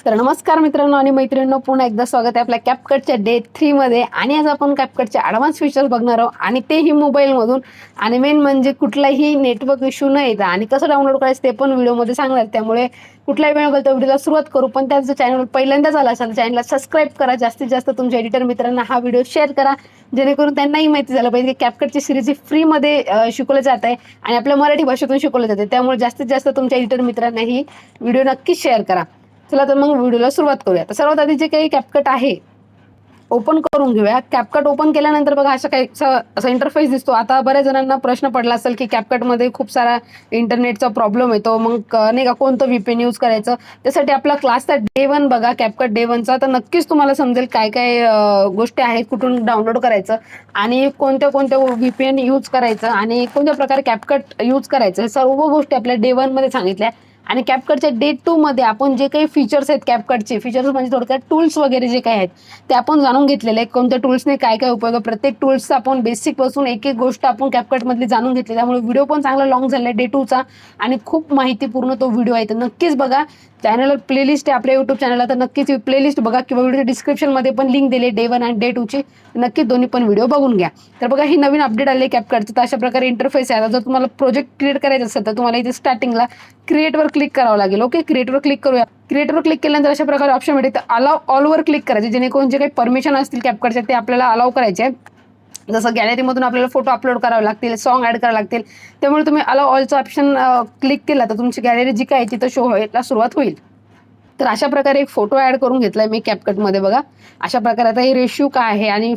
तर नमस्कार मित्रांनो आणि मैत्रिणींनो, पुन्हा एकदा स्वागत आहे आपल्या कॅपकटच्या डे 3 मध्ये. आणि आज आपण कॅपकटचे ॲडव्हान्स फीचर्स बघणार आहोत आणि तेही मोबाईलमधून. आणि मेन म्हणजे कुठलाही नेटवर्क इश्यू न येता आणि कसं डाउनलोड करायचं ते पण व्हिडिओमध्ये सांगणार. त्यामुळे कुठलाही वेळ मिळेल तर व्हिडिओला सुरुवात करू. पण त्याचं चॅनल पहिल्यांदाच आला असेल चॅनलला सबस्क्राईब करा. जास्तीत जास्त तुमच्या एडिटर मित्रांना हा व्हिडिओ शेअर करा, जेणेकरून त्यांनाही माहिती झालं पाहिजे की कॅपकटची सिरीज फ्रीमध्ये शिकवलं जात आहे आणि आपल्या मराठी भाषेतून शिकवलं जाते. त्यामुळे जास्तीत जास्त तुमच्या एडिटर मित्रांना ही व्हिडिओ नक्कीच शेअर करा. चला तर मग व्हिडिओला सुरुवात करूया. तर सर्वात आधी जे काही कॅपकट आहे ओपन करून घेऊया. कॅपकट ओपन केल्यानंतर बघा असा इंटरफेस दिसतो. आता बऱ्याच जणांना प्रश्न पडला असेल की कॅपकटमध्ये खूप सारा इंटरनेटचा प्रॉब्लेम येतो, मग नाही का कोणतं VPN यूज करायचं. त्यासाठी आपला क्लासचा डे 1 बघा, कॅपकट डे 1चा. तर नक्कीच तुम्हाला समजेल काय काय गोष्टी आहेत, कुठून डाउनलोड करायचं आणि कोणत्या कोणत्या VPN यूज करायचं आणि कोणत्या प्रकारे कॅपकट यूज करायचं, हे सर्व गोष्टी आपल्या डे 1 मध्ये सांगितल्या. आणि कॅपकटच्या डे 2 मध्ये आपण जे काही फीचर्स आहेत, कॅपकटचे फीचर्स म्हणजे थोडक्यात टूल्स वगैरे जे काही आहेत ते आपण जाणून घेतलेले आहेत. कोणत्या टूल्सने काय काय उपयोग आहे, प्रत्येक टूल्सचा आपण बेसिक पासून एक एक गोष्ट आपण कॅपकटमधली जाणून घेतली. त्यामुळे व्हिडिओ पण चांगला लॉंग झाला डे 2चा आणि खूप माहितीपूर्ण तो व्हिडिओ आहे. तर नक्कीच बघा. चॅनलवर प्लेलिस्ट आहे आपल्या युट्यूब चॅनलला, तर नक्कीच प्लेलिस्ट बघा किंवा व्हिडिओच्या डिस्क्रिप्शनमध्ये पण लिंक दिली डे 1 आणि डे 2ची. नक्कीच दोन्ही पण व्हिडिओ बघून घ्या. तर बघा, ही नवीन अपडेट आली कॅपकटचं. तर अशा प्रकारे इंटरफेस आहे. आता जर तुम्हाला प्रोजेक्ट क्रिएट करायचं असेल तर तुम्हाला इथे स्टार्टिंगला क्रिएटवर क्लिक करावं लागेल. ओके, क्रिएटवर क्लिक करूया. क्रिएटवर क्लिक केल्यानंतर अशा प्रकारे ऑप्शन मिळते. तर अलाव ऑलवर क्लिक करायचे, जेणेकरून जे काही परमिशन असतील कॅपकटचे ते आपल्याला अलाव करायचे आहे. जसं गॅलरीमधून आपल्याला फोटो अपलोड करावे लागतील, सॉन्ग ॲड करावे लागतील. त्यामुळे तुम्ही अलाव ऑलचं ऑप्शन क्लिक केला तर तुमची गॅलरी जी काय तिथं शो व्हायला सुरुवात होईल. तर अशा प्रकारे एक फोटो ॲड करून घेतलाय मी कॅपकटमध्ये. बघा अशा प्रकारे. आता हे रेशिओ काय आहे आणि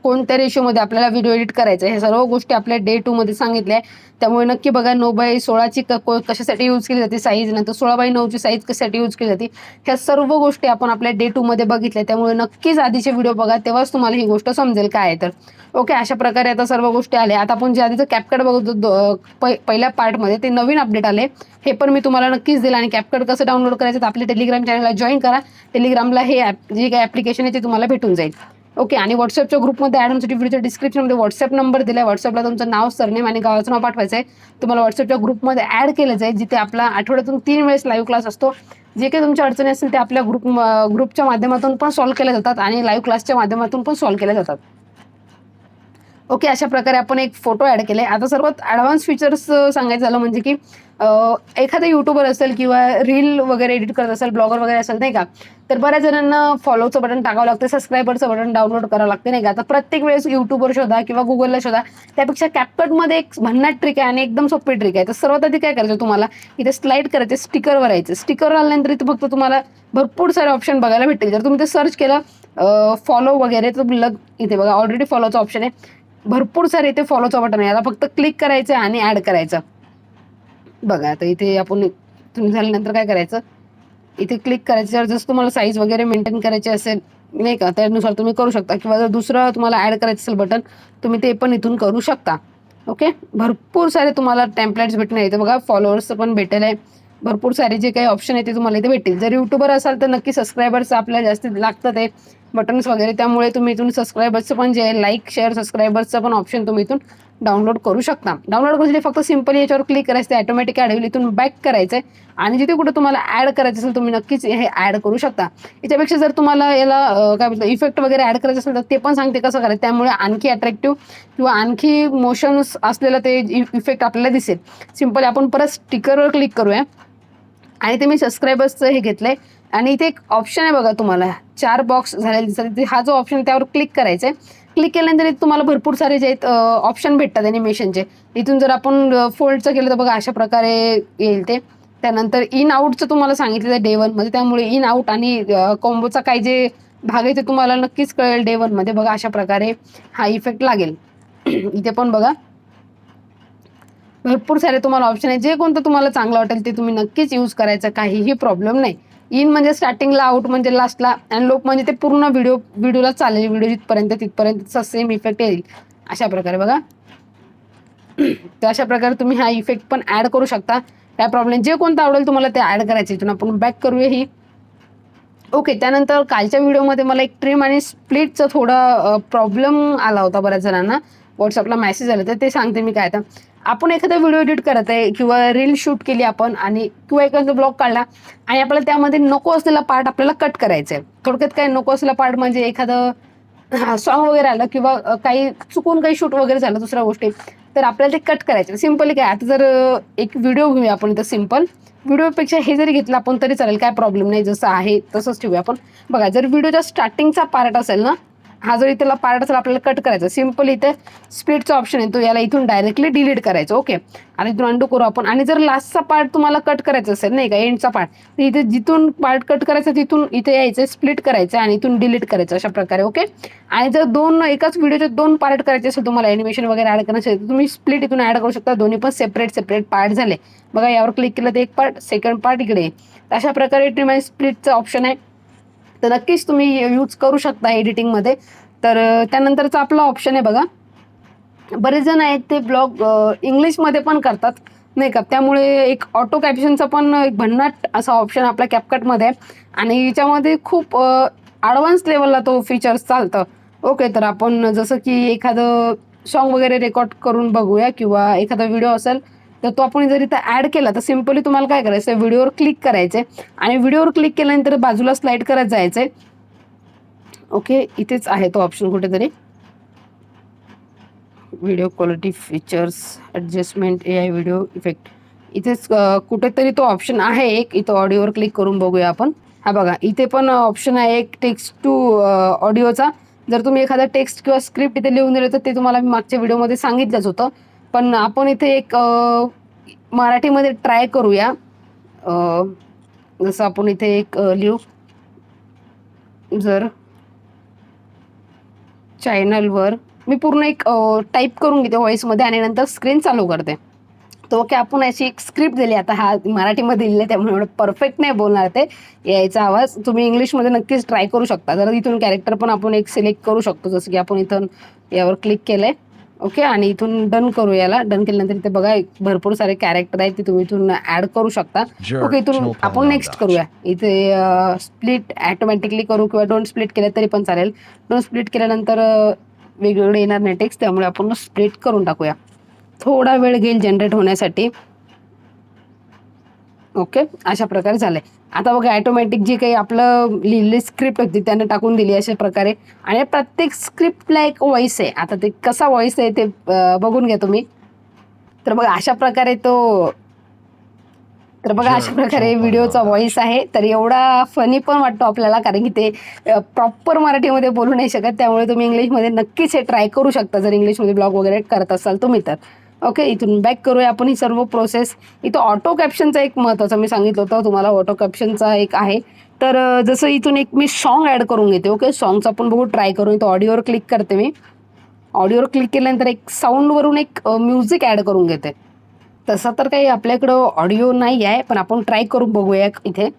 कोणत्या रेशिओमध्ये आपल्याला व्हिडिओ एडिट करायचा आहे, हे सर्व गोष्टी आपल्या डे 2 मध्ये सांगितल्या आहे. त्यामुळे नक्की बघा. 9x16ची कशासाठी यूज केली जाते साईज, नंतर 16x9ची साईज कशासाठी यूज केली जाते, ह्या सर्व गोष्टी आपण आपल्या डे 2 मध्ये बघितल्या. त्यामुळे नक्कीच आधीचे व्हिडिओ बघा, तेव्हाच तुम्हाला ही गोष्ट समजेल काय आहे. तर ओके, अशा प्रकारे आता सर्व गोष्टी आल्या. आता आपण जे आधीचं कॅपकट बघतो पहिल्या पार्टमध्ये, ते नवीन अपडेट आले, हे पण मी तुम्हाला नक्कीच दिलं. आणि कॅपकट कसं डाउनलोड करायचं तर आपल्या टेलिग्राम चॅनलला जॉईन करा. टेलिग्रामला हे जे काही ॲप्लिकेशन आहे ते तुम्हाला भेटून जाईल. ओके, आणि व्हॉट्सअपच्या ग्रुपमध्ये ॲड होण्यासाठी व्हिडिओच्या डिस्क्रिप्शनमध्ये व्हॉट्सअप नंबर दिला आहे. व्हॉट्सअपला तुमचं नाव, सरनेम आणि गावाचं नाव पाठवायचं आहे. तुम्हाला व्हॉट्सअपच्या ग्रुपमध्ये ॲड केलं जाईल, जिथे आपला आठवड्यातून 3 वेळेस लाईव्ह क्लास असतो. जे काही तुमच्या अडचणी असतील ते आपल्या ग्रुपच्या माध्यमातून पण सॉल्व्ह केल्या जातात आणि लाईव्ह क्लासच्या माध्यमातून पण सॉल्व्ह केल्या जातात. ओके, अशा प्रकारे आपण एक फोटो ॲड केले. आता सर्वात ॲडव्हान्स फीचर्स सांगायचं झालं म्हणजे की एखादा युट्यूबर असेल किंवा रील वगैरे एडिट करत असेल, ब्लॉगर वगैरे असेल नाही का, तर बऱ्याच जणांना फॉलोचं बटन टाकावं लागतं, सबस्क्रायबरचं बटन डाउनलोड करावं लागते नाही का. आता प्रत्येक वेळेस युट्यूबवर शोधा किंवा गुगलला शोधा, त्यापेक्षा कॅपकटमध्ये एक भन्नाट ट्रिक आहे आणि एकदम सोपी ट्रिक आहे. तर सर्वात आधी काय करायचं, तुम्हाला इथे स्लाईड करायचे, स्टिकरवर यायचं. स्टिकरवर आल्यानंतर इथे फक्त तुम्हाला भरपूर सारे ऑप्शन बघायला भेटतील. जर तुम्ही ते सर्च केलं फॉलो वगैरे, तर इथे बघा ऑलरेडी फॉलोचं ऑप्शन आहे. भरपूर सारे इथे फॉलोचं बटन आहे. आता फक्त क्लिक करायचं आणि ॲड करायचं. बघा आता इथे आपण तुम्ही झाल्यानंतर काय करायचं, इथे क्लिक करायचं. जसं तुम्हाला साईज वगैरे मेंटेन करायची असेल नाही का, त्यानुसार तुम्ही करू शकता. किंवा जर दुसरं तुम्हाला ॲड करायचं असेल बटन, तुम्ही ते पण इथून करू शकता. ओके, भरपूर सारे तुम्हाला टेम्पलेट्स भेटणार इथे. बघा फॉलोअर्सचं पण भेटेल आहे. भरपूर सारे जे काही ऑप्शन आहे ते तुम्हाला इथे भेटतील. जर युट्यूबर असाल तर नक्की सबस्क्रायबर्स आपल्याला जास्त लागतात ते बटन्स वगैरे, त्यामुळे तुम्ही इथून सबस्क्रायबर्सचं पण जे लाईक शेअर सबस्क्रायबर्सचं पण ऑप्शन तुम्ही इथून डाउनलोड करू शकता. डाउनलोड करून फक्त सिम्पली याच्यावर क्लिक करायचं, ते ऑटोमॅटिक ॲड होईल. इथून बॅक करायचं आहे आणि जिथे कुठे तुम्हाला ॲड करायचं असेल तुम्ही नक्कीच हे ॲड करू शकता. याच्यापेक्षा जर तुम्हाला याला काय बोलतो इफेक्ट वगैरे ॲड करायचं असेल तर ते पण सांगते कसं करायचं. त्यामुळे आणखी अट्रॅक्टिव्ह किंवा आणखी मोशन्स असलेलं ते इफेक्ट आपल्याला दिसेल. सिम्पली आपण परत स्टिकरवर क्लिक करूया आणि ते मी सबस्क्रायबर्सचं हे घेतलंय. आणि इथे एक ऑप्शन आहे बघा, तुम्हाला 4 बॉक्स झालेले दिसतात. हा जो ऑप्शन आहे त्यावर क्लिक करायचं आहे. क्लिक केल्यानंतर तुम्हाला भरपूर सारे जे आहेत ऑप्शन भेटतात ॲनिमेशनचे. इथून जर आपण फोल्डचं केलं तर बघा अशा प्रकारे येईल ते. त्यानंतर इन आउटचं तुम्हाला सांगितलं आहे डे 1 मध्ये, त्यामुळे इन आउट आणि कॉम्बोचा काही जे भाग आहे ते तुम्हाला नक्कीच कळेल डे 1 मध्ये. बघा अशा प्रकारे हा इफेक्ट लागेल. इथे पण बघा भरपूर सारे तुम्हाला ऑप्शन आहे. जे कोणतं तुम्हाला चांगलं वाटेल ते तुम्ही नक्कीच यूज करायचं, काहीही प्रॉब्लेम नाही. इन म्हणजे स्टार्टिंगला, आउट म्हणजे लास्टला, आणि लोक म्हणजे ते पूर्ण व्हिडिओला चालेल. व्हिडिओ तिथपर्यंतचा सेम इफेक्ट येईल अशा प्रकारे. बघा तर अशा प्रकारे तुम्ही हा इफेक्ट पण ॲड करू शकता. काय प्रॉब्लेम, जे कोणतं आवडेल तुम्हाला ते ॲड करायचं. इथून आपण बॅक करूया ही. ओके, त्यानंतर कालच्या व्हिडिओमध्ये मला एक ट्रिम आणि स्प्लिटचा थोडा प्रॉब्लेम आला होता बऱ्याच जणांना. व्हॉट्सअपला मेसेज आले तर ते सांगते मी काय. आपण एखादा व्हिडिओ एडिट करत आहे किंवा रील शूट केली आपण आणि किंवा एखादा ब्लॉग काढला आणि आपल्याला त्यामध्ये नको असलेला पार्ट आपल्याला कट करायचा आहे. थोडक्यात काय नको असलेला पार्ट म्हणजे एखादं सॉन्ग वगैरे आलं किंवा काही चुकून काही शूट वगैरे झालं दुसऱ्या गोष्टी, तर आपल्याला ते कट करायचं. सिम्पली काय, आता जर एक व्हिडिओ घेऊया आपण इथं, सिम्पल व्हिडिओपेक्षा हे जरी घेतलं आपण तरी चालेल, काय प्रॉब्लेम नाही. जसं आहे तसंच ठेवूया आपण. बघा, जर व्हिडिओच्या स्टार्टिंगचा पार्ट असेल ना, हा जर इथला पार्ट असेल आपल्याला कट करायचा, सिम्पल इथे स्प्लिटचा ऑप्शन येतो, याला इथून डायरेक्टली डिलीट करायचं. ओके, आणि इथून अंडू करू आपण. आणि जर लास्टचा पार्ट तुम्हाला कट करायचा असेल नाही का, एंडचा पार्ट, तर इथे जिथून पार्ट कट करायचा तिथून इथे यायचं, स्प्लिट करायचं आणि इथून डिलीट करायचं अशा प्रकारे. ओके, आणि जर एकाच व्हिडिओचे 2 पार्ट करायचे असेल, तुम्हाला ॲनिमेशन वगैरे ॲड करायचं असेल, तुम्ही स्प्लिट इथून ॲड करू शकता. दोन्ही पण सेपरेट पार्ट झाले. बघा, यावर क्लिक केलं तर एक पार्ट, सेकंड पार्ट इकडे. अशा प्रकारे स्प्लिटचा ऑप्शन आहे, तर नक्कीच तुम्ही यूज करू शकता एडिटिंगमध्ये. तर त्यानंतरचा आपला ऑप्शन आहे बघा, बरेच जण आहेत ते ब्लॉग इंग्लिशमध्ये पण करतात नाही का, त्यामुळे एक ऑटो कॅप्शनचा पण एक भन्नाट असा ऑप्शन आपल्या कॅपकटमध्ये आहे आणि याच्यामध्ये खूप ॲडव्हान्स लेवलला तो फीचर्स चालतं. ओके, तर आपण जसं की एखादं सॉन्ग वगैरे रेकॉर्ड करून बघूया किंवा एखादा व्हिडिओ असेल तर तो आपण जर इथं ॲड केला तर सिम्पली तुम्हाला काय करायचं, व्हिडिओवर क्लिक करायचं आणि व्हिडिओवर क्लिक केल्यानंतर बाजूला स्लाईड करत जायचं. ओके, इथेच आहे तो ऑप्शन कुठेतरी, video quality features adjustment AI video effect, इथेच कुठेतरी तो ऑप्शन आहे एक. इथं ऑडिओवर क्लिक करून बघूया आपण. हा बघा, इथे पण ऑप्शन आहे एक टेक्स्ट टू ऑडिओचा. जर तुम्ही एखादा टेक्स्ट किंवा स्क्रिप्ट इथे लिहून दिलं तर ते तुम्हाला मी मागच्या व्हिडिओमध्ये सांगितलंच होतं, पण आपण इथे एक मराठीमध्ये ट्राय करूया. जसं आपण इथे एक लिहू, जर चॅनलवर मी पूर्ण एक टाईप करून घेते व्हॉईसमध्ये आणि नंतर स्क्रीन चालू करते. तर ओके, आपण अशी एक स्क्रिप्ट दिली. आता हा मराठीमध्ये दिली आहे त्यामुळे एवढं परफेक्ट नाही बोलणार ते, यायचा आवाज. तुम्ही इंग्लिशमध्ये नक्कीच ट्राय करू शकता. जर इथून कॅरेक्टर पण आपण एक सिलेक्ट करू शकतो, जसं की आपण इथून यावर क्लिक केलं आहे. ओके, आणि इथून डन करू. याला डन केल्यानंतर इथे बघा भरपूर सारे कॅरेक्टर आहेत, ते तुम्ही इथून ॲड करू शकता. ओके, इथून आपण नेक्स्ट करूया. इथे स्प्लिट ॲटोमॅटिकली करू किंवा डोंट स्प्लिट केलं तरी पण चालेल. डोंट स्प्लिट केल्यानंतर वेगवेगळे येणार नाही टेक्स्ट, त्यामुळे आपण स्प्लिट करून टाकूया. थोडा वेळ घेईल जनरेट होण्यासाठी. ओके, अशा प्रकारे झालंय. आता बघा, ॲटोमॅटिक जी काही आपलं लिहिलेली स्क्रिप्ट होती त्याने टाकून दिली अशा प्रकारे. आणि प्रत्येक स्क्रिप्टला एक व्हॉइस आहे. आता ते कसा व्हॉइस आहे ते बघून घ्या तुम्ही. तर बघा अशा प्रकारे व्हिडिओचा व्हॉइस आहे. तर एवढा फनी पण वाटतो आपल्याला, कारण की ते प्रॉपर मराठीमध्ये बोलू नाही शकत, त्यामुळे तुम्ही इंग्लिशमध्ये नक्कीच हे ट्राय करू शकता जर इंग्लिशमध्ये ब्लॉग वगैरे करत असाल तुम्ही तर. ओके, इथून बॅक करूया आपण ही सर्व प्रोसेस. इथं ऑटो कॅप्शनचा एक महत्त्वाचं मी सांगितलं होतं तुम्हाला, ऑटो कॅप्शनचा एक आहे. तर जसं इथून एक मी सॉन्ग ॲड करून घेते. ओके, सॉन्गचा आपण बघू, ट्राय करून. इथं ऑडिओवर क्लिक करते मी. ऑडिओवर क्लिक केल्यानंतर एक साऊंडवरून एक म्युझिक ॲड करून घेते. तसं तर काही आपल्याकडं ऑडिओ नाही आहे, पण आपण ट्राय करून बघूया. इथे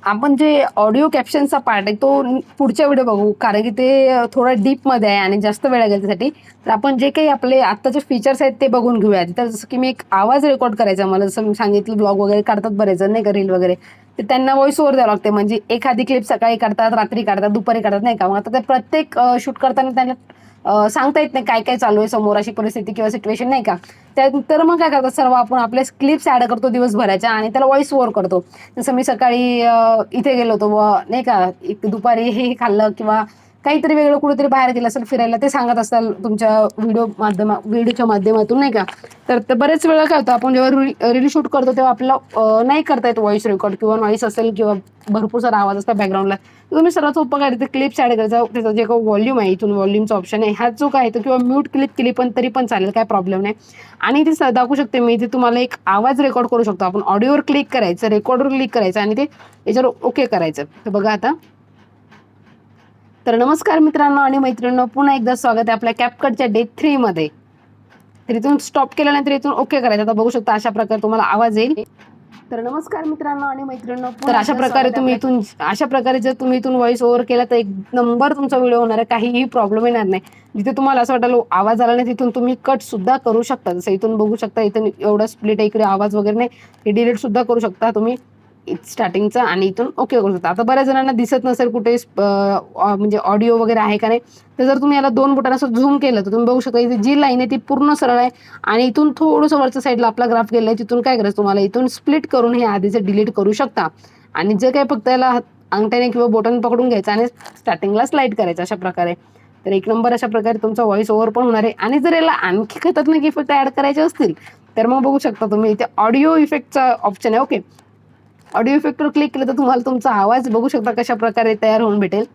आपण जे ऑडिओ कॅप्शनचा पार्ट आहे तो पुढच्या व्हिडिओ बघू, कारण की ते थोडं डीपमध्ये आहे आणि जास्त वेळ लागेल त्यासाठी. तर आपण जे काही आपले आत्ताचे फीचर्स आहेत ते बघून घेऊया. तर जसं की मी एक आवाज रेकॉर्ड करायचा मला, जसं मी सांगितलं ब्लॉग वगैरे काढतात बरेच जण नाही का, रील वगैरे, तर त्यांना व्हॉइस ओव्हर द्यावं लागते. म्हणजे एखादी क्लिप सकाळी काढतात, रात्री काढतात, दुपारी काढतात नाही का. मग आता ते प्रत्येक शूट करताना त्यांना सांगता येत नाही काय काय चालू आहे समोर, अशी परिस्थिती किंवा सिच्युएशन नाही का. त्यानंतर मग काय करतात, सर्व आपण आपल्या क्लिप्स ॲड करतो दिवसभराच्या आणि त्याला व्हॉइस ओव्हर करतो. जसं मी सकाळी इथे गेलो होतो नाही का, एक दुपारी हे खाल्लं किंवा काहीतरी वेगळं कुठेतरी बाहेर गेलं असेल फिरायला, ते सांगत असाल तुमच्या व्हिडिओच्या माध्यमातून नाही का. तर बरेच वेळा काय होतं, आपण जेव्हा रील शूट करतो तेव्हा आपल्याला नाही करता येत व्हॉइस रेकॉर्ड, किंवा नॉईस असेल किंवा भरपूर सारा आवाज असतो बॅकग्राऊंडला. तुम्ही सर्वात उपकार इथे क्लिप्स ॲड करायचा. त्याचा जे काही व्हॉल्यूम आहे, इथून व्हॉल्यूमचा ऑप्शन आहे, हा जो काय तो किंवा म्यूट क्लिप केली पण तरी पण चालेल, काय प्रॉब्लेम नाही. आणि इथे दाखवू शकते मी, इथे तुम्हाला एक आवाज रेकॉर्ड करू शकतो. आपण ऑडिओवर क्लिक करायचं, रेकॉर्डवर क्लिक करायचं आणि ते याच्यावर ओके करायचं. तर बघा आता. तर नमस्कार मित्रांनो आणि मैत्रिणींनो, पुन्हा एकदा स्वागत आहे आपल्या कॅपकटच्या डे 3 मध्ये. तर इथून स्टॉप केल्यानंतर इथून ओके करायचं. आता बघू शकता अशा प्रकारे तुम्हाला आवाज येईल. तर नमस्कार मित्रांनो आणि मैत्रिणींनो, तर अशा प्रकारे जर तुम्ही इथून व्हॉइस ओव्हर केला तर एक नंबर तुमचा व्हिडिओ होणार आहे, काहीही प्रॉब्लेम येणार नाही. जिथे तुम्हाला असं वाटलं आवाज आला नाही तिथून तुम्ही कट सुद्धा करू शकता. जसं इथून बघू शकता, इथून एवढं स्प्लिट आहे, इकडे आवाज वगैरे नाही, हे डिलीट सुद्धा करू शकता तुम्ही. स्टार्टिंगचा आणि इथून ओके करू शकता. आता बऱ्याच जणांना दिसत नसेल कुठे म्हणजे ऑडिओ वगैरे आहे का नाही, तर जर तुम्ही याला 2 बोटांना असं झूम केलं तर तुम्ही बघू शकता इथे जी लाईन आहे ती पूर्ण सरळ आहे आणि इथून थोडंसं वरच्या साईडला आपला ग्राफ गेलाय. तिथून काय करायचं तुम्हाला इथून स्प्लिट करून हे आधीचे डिलीट करू शकता आणि जे काही फक्त याला अंगठ्याने किंवा बोटाने पकडून घ्यायचं आणि स्टार्टिंगला स्लाइड करायचं अशा प्रकारे. तर 1 नंबर अशा प्रकारे तुमचा व्हॉइस ओव्हर पण होणार आहे. आणि जर याला आणखी खतरनाक इफेक्ट ऍड करायचे असतील तर मग बघू शकता तुम्ही इथे ऑडिओ इफेक्टचा ऑप्शन आहे. ओके, ऑडिओ इफेक्टवर क्लिक केलं तर तुम्हाला तुमचा आवाज बघू शकता कशा प्रकारे तयार होऊन भेटेल.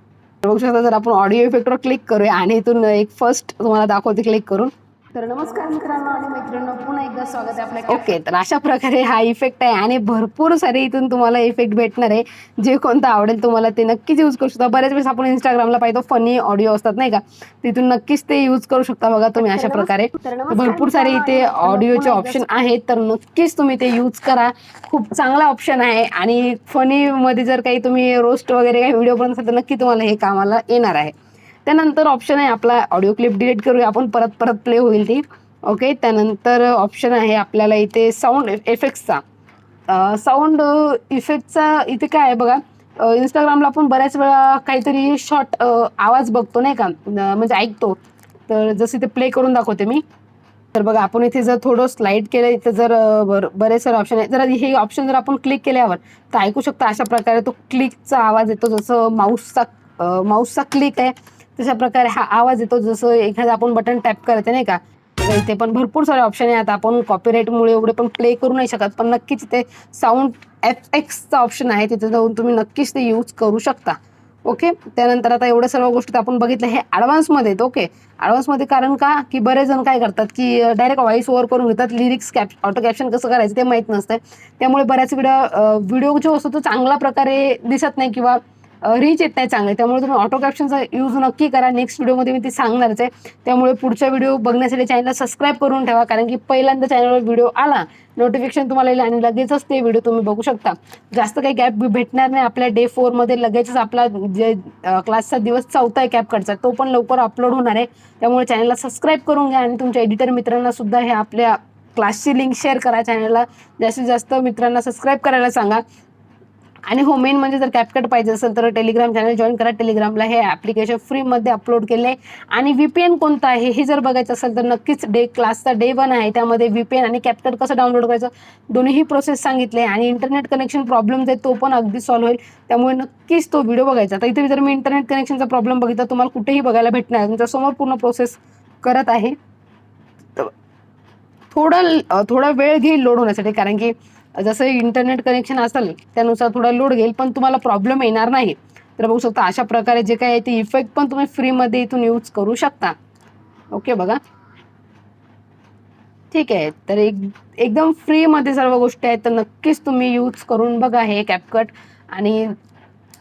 बघू शकता जर आपण ऑडिओ इफेक्टवर क्लिक करूया आणि इथून एक फर्स्ट तुम्हाला दाखवते क्लिक करून. तर नमस्कार मित्रांनो आणि मैत्रिणींनो, पुन्हा एकदा स्वागत आहे आपल्या. ओके, तर अशा प्रकारे हा इफेक्ट आहे आणि भरपूर सारे इथून तुम्हाला इफेक्ट भेटणार आहे. जे कोणतं आवडेल तुम्हाला ते नक्कीच यूज करू शकता. बऱ्याच वेळेस आपण इंस्टाग्रामला पाहिजे फनी ऑडिओ असतात नाही का, तिथून नक्कीच ते यूज करू शकता. बघा तुम्ही अशा प्रकारे भरपूर सारे इथे ऑडिओचे ऑप्शन आहेत, तर नक्कीच तुम्ही ते यूज करा. खूप चांगला ऑप्शन आहे आणि फनी मध्ये जर काही तुम्ही रोस्ट वगैरे काही व्हिडिओ बनवत असाल तर नक्की तुम्हाला हे कामाला येणार आहे. त्यानंतर ऑप्शन आहे आपला ऑडिओ क्लिप डिलीट करूया आपण, परत प्ले होईल ती. ओके, त्यानंतर ऑप्शन आहे आपल्याला इथे साऊंड इफेक्ट्सचा. साऊंड इफेक्टचा इथे काय आहे बघा, इंस्टाग्रामला आपण बऱ्याच वेळा काहीतरी शॉर्ट आवाज बघतो नाही का, म्हणजे ऐकतो. तर जसं इथे प्ले करून दाखवते मी. तर बघा आपण इथे जर थोडं स्लाइड केलं इथे जर बरेच सारे ऑप्शन आहे. जर हे ऑप्शन जर आपण क्लिक केल्यावर तर ऐकू शकता अशा प्रकारे तो क्लिकचा आवाज येतो. जसं माऊसचा क्लिक आहे तशा प्रकारे हा आवाज येतो. जसं एखादं आपण बटन टॅप करायचं नाही का. इथे पण भरपूर सारे ऑप्शन आहे. आता आपण कॉपीराईटमुळे एवढे पण प्ले करू नाही शकत, पण नक्कीच इथे साऊंड FXचा ऑप्शन आहे, तिथे जाऊन तुम्ही नक्कीच ते यूज करू शकता. ओके, त्यानंतर आता एवढ्या सर्व गोष्टी आपण बघितल्या हे ॲडव्हान्समध्ये आहेत. ओके, ॲडव्हान्समध्ये कारण का की बरेच जण काय करतात की डायरेक्ट व्हॉइस ओव्हर करून घेतात. लिरिक्स ऑटो कॅप्शन कसं करायचं ते माहीत नसतं. त्यामुळे बऱ्याच व्हिडिओ जो असतो तो चांगल्या प्रकारे दिसत नाही किंवा रीच येत नाही चांगले. त्यामुळे तुम्ही ऑटो कॅप्शनचा यूज नक्की करा. नेक्स्ट व्हिडिओमध्ये मी ते सांगणारच आहे. त्यामुळे पुढच्या व्हिडिओ बघण्यासाठी चॅनलला सबस्क्राईब करून ठेवा, कारण की पहिल्यांदा चॅनलवर व्हिडिओ आला नोटिफिकेशन तुम्हाला येईल आणि लगेचच ते व्हिडिओ तुम्ही बघू शकता. जास्त काही गॅप भेटणार नाही. आपल्या डे 4 मध्ये लगेचच आपला जे क्लासचा दिवस 4था आहे कॅपकटचा, तो पण लवकर अपलोड होणार आहे. त्यामुळे चॅनलला सबस्क्राईब करून घ्या आणि तुमच्या एडिटर मित्रांना सुद्धा हे आपल्या क्लासची लिंक शेअर करा. चॅनलला जास्तीत जास्त मित्रांना सबस्क्राईब करायला सांगा. आणि हो, मेन म्हणजे जर कॅपकट पाहिजे असेल तर टेलिग्राम चॅनल जॉईन करा. टेलिग्रामला हे ॲप्लिकेशन फ्रीमध्ये अपलोड केलं आहे. आणि VPN कोणता आहे हे जर बघायचं असेल तर नक्कीच क्लासचा डे 1 आहे, त्यामध्ये VPN आणि कॅपकट कसं डाउनलोड करायचं दोन्हीही प्रोसेस सांगितले. आणि इंटरनेट कनेक्शन प्रॉब्लेम आहे तो पण अगदी सॉल्व्ह होईल. त्यामुळे नक्कीच तो व्हिडिओ बघायचा. आता इथे जर मी इंटरनेट कनेक्शनचा प्रॉब्लेम बघितला तुम्हाला कुठेही बघायला भेटणार, तुमच्यासमोर पूर्ण प्रोसेस करत आहे. थोडा वेळ घेईल लोड होण्यासाठी, कारण की जसं इंटरनेट कनेक्शन असेल त्यानुसार थोडा लोड घेईल, पण तुम्हाला प्रॉब्लेम येणार नाही. तर बघू शकता अशा प्रकारे जे काय आहे ते इफेक्ट पण तुम्ही फ्रीमध्ये इथून यूज करू शकता. ओके, बघा ठीक आहे. तर एकदम फ्रीमध्ये सर्व गोष्टी आहेत, तर नक्कीच तुम्ही यूज करून बघा हे कॅपकट आणि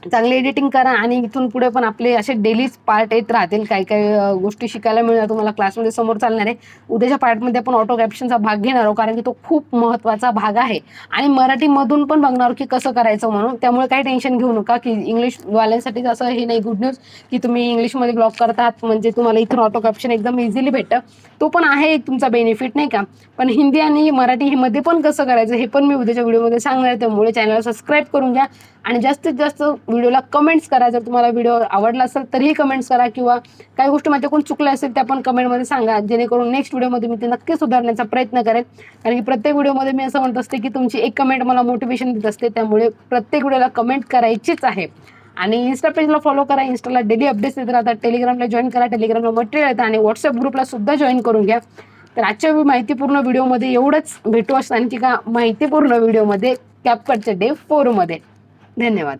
चांगली एडिटिंग करा. आणि इथून पुढे पण आपले असे डेलीच पार्ट येत राहतील. काही काही गोष्टी शिकायला मिळणार तुम्हाला क्लासमध्ये समोर चालणार आहे. उद्याच्या पार्टमध्ये आपण ऑटो कॅप्शनचा भाग घेणार आहोत, कारण की तो खूप महत्त्वाचा भाग आहे. आणि मराठीमधून पण बघणार की कसं करायचं म्हणून. त्यामुळे काही टेन्शन घेऊ नका की इंग्लिशवाल्यांसाठी असं हे नाही गुड न्यूज की तुम्ही इंग्लिशमध्ये ब्लॉग करतात म्हणजे तुम्हाला इथून ऑटो कॅप्शन एकदम इझिली भेटतं. तो पण आहे तुमचा बेनिफिट नाही का. पण हिंदी आणि मराठी मध्ये पण कसं करायचं हे पण मी उद्याच्या व्हिडिओमध्ये सांगणार आहे. त्यामुळे चॅनलला सबस्क्राईब करून घ्या आणि जास्तीत जास्त व्हिडिओला कमेंट्स करा. जर तुम्हाला व्हिडिओ आवडला असेल तरीही कमेंट्स करा, किंवा काही गोष्टी माझ्याकडून चुकल्या असेल त्या पण कमेंटमध्ये सांगा, जेणेकरून नेक्स्ट व्हिडिओमध्ये मी ते नक्की सुधारण्याचा प्रयत्न करेन. कारण की प्रत्येक व्हिडिओमध्ये मी असं म्हणत असते की तुमची एक कमेंट मला मोटिवेशन देत असते. त्यामुळे प्रत्येक व्हिडिओला कमेंट करायचीच आहे. आणि इन्स्टा पेजला फॉलो करा, इन्स्टाला डेली अपडेट्स येत राहतात. टेलिग्रामला जॉईन करा, टेलिग्रामला मटेरियल येतं आणि व्हॉट्सअप ग्रुपला सुद्धा जॉईन करून घ्या. तर आजच्या माहितीपूर्ण व्हिडिओमध्ये एवढंच. भेटू असं आणखी का माहितीपूर्ण व्हिडिओमध्ये कॅपकटच्या डे 4 मध्ये. धन्यवाद.